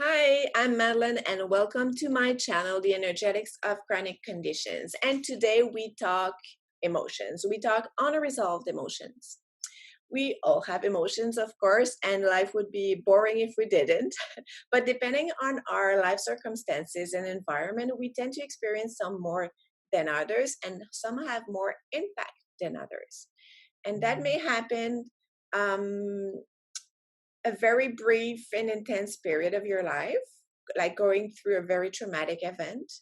Hi, I'm Madeline, and welcome to my channel, The Energetics of Chronic Conditions. And today we talk emotions. We talk unresolved emotions. We all have emotions, of course, and life would be boring if we didn't. But depending on our life circumstances and environment, we tend to experience some more than others, and some have more impact than others. And that may happen um, a very brief and intense period of your life, like going through a very traumatic event,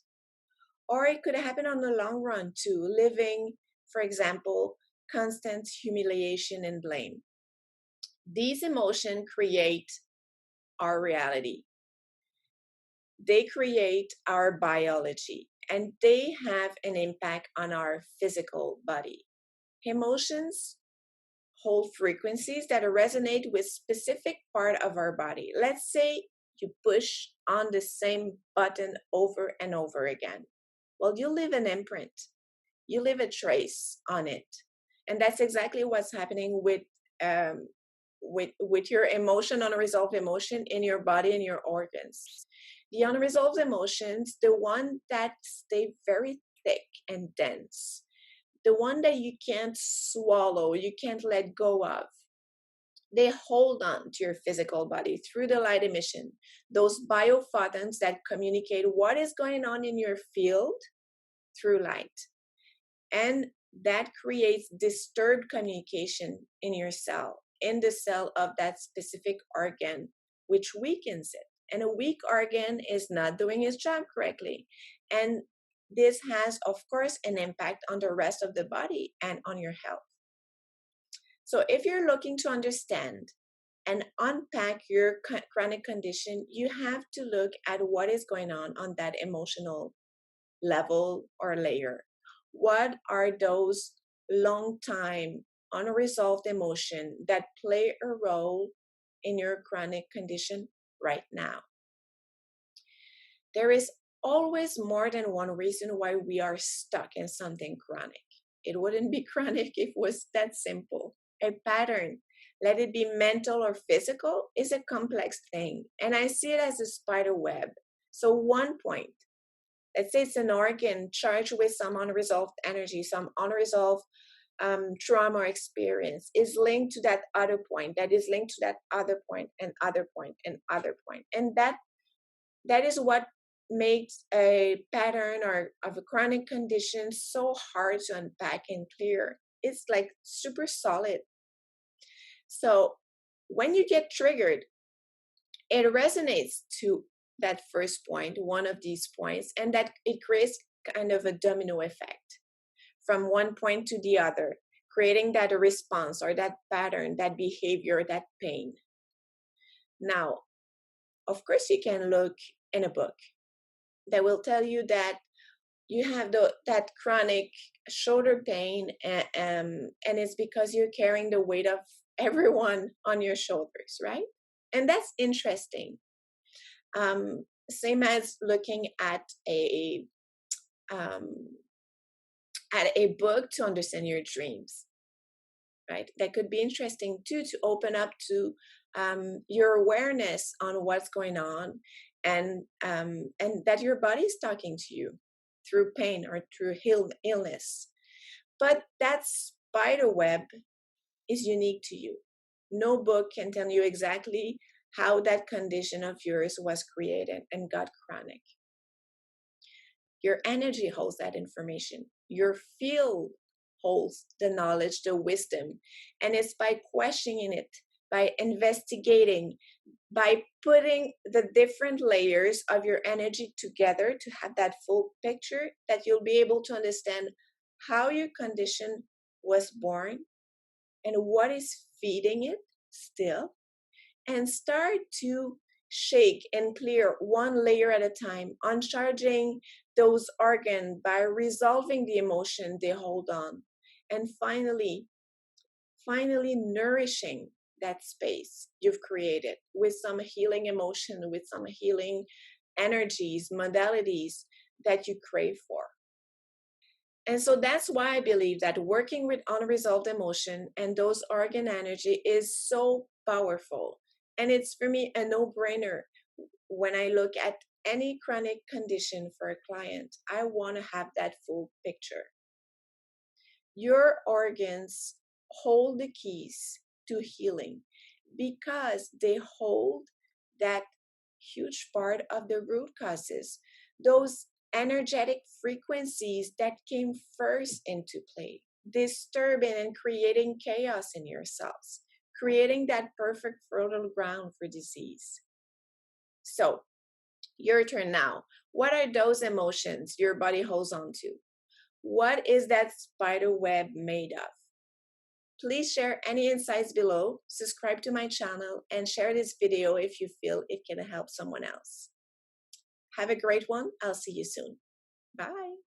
or it could happen on the long run too, living, for example, constant humiliation and blame. These emotions create our reality, they create our biology, and they have an impact on our physical body. Emotions hold frequencies that resonate with specific part of our body. Let's say you push on the same button over and over again. Well, you leave an imprint. You leave a trace on it. And that's exactly what's happening with your emotion, unresolved emotion in your body and your organs. The unresolved emotions, the one that stay very thick and dense, the one that you can't swallow, you can't let go of. They hold on to your physical body through the light emission, those biophotons that communicate what is going on in your field through light. And that creates disturbed communication in your cell, in the cell of that specific organ, which weakens it. And a weak organ is not doing its job correctly. And this has, of course, an impact on the rest of the body and on your health. So if you're looking to understand and unpack your chronic condition, you have to look at what is going on that emotional level or layer. What are those long time unresolved emotions that play a role in your chronic condition right now? There is always more than one reason why we are stuck in something chronic. It wouldn't be chronic if it was that simple. A pattern, let it be mental or physical, is a complex thing. And I see it as a spider web. So, one point, let's say it's an organ charged with some unresolved energy, some unresolved trauma experience, is linked to that other point, that is linked to that other point, and other point, and other point. And that is what makes a pattern or of a chronic condition so hard to unpack and clear. It's like super solid. So when you get triggered, it resonates to that first point, one of these points, and that it creates kind of a domino effect from one point to the other, creating that response or that pattern, that behavior, that pain. Now, of course, you can look in a book that will tell you that you have that chronic shoulder pain, and it's because you're carrying the weight of everyone on your shoulders, right? And that's interesting. Same as looking um, at a book to understand your dreams, right? That could be interesting too, to open up to your awareness on what's going on, and that your body is talking to you through pain or through illness. But that spider web is unique to you. No book can tell you exactly how that condition of yours was created and got chronic. Your energy holds that information. Your field holds the knowledge, the wisdom. And it's by questioning it, by investigating, by putting the different layers of your energy together to have that full picture, that you'll be able to understand how your condition was born and what is feeding it still, and start to shake and clear one layer at a time, uncharging those organs by resolving the emotion they hold on, and finally nourishing that space you've created with some healing emotion, with some healing energies, modalities that you crave for. And so that's why I believe that working with unresolved emotion and those organ energy is so powerful. And it's for me a no-brainer. when I look at any chronic condition for a client, I want to have that full picture. Your organs hold the keys to healing because they hold that huge part of the root causes, those energetic frequencies that came first into play, disturbing and creating chaos in your cells, creating that perfect fertile ground for disease. So, your turn now. What are those emotions your body holds on to? What is that spider web made of? Please share any insights below, subscribe to my channel, and share this video if you feel it can help someone else. Have a great one. I'll see you soon. Bye.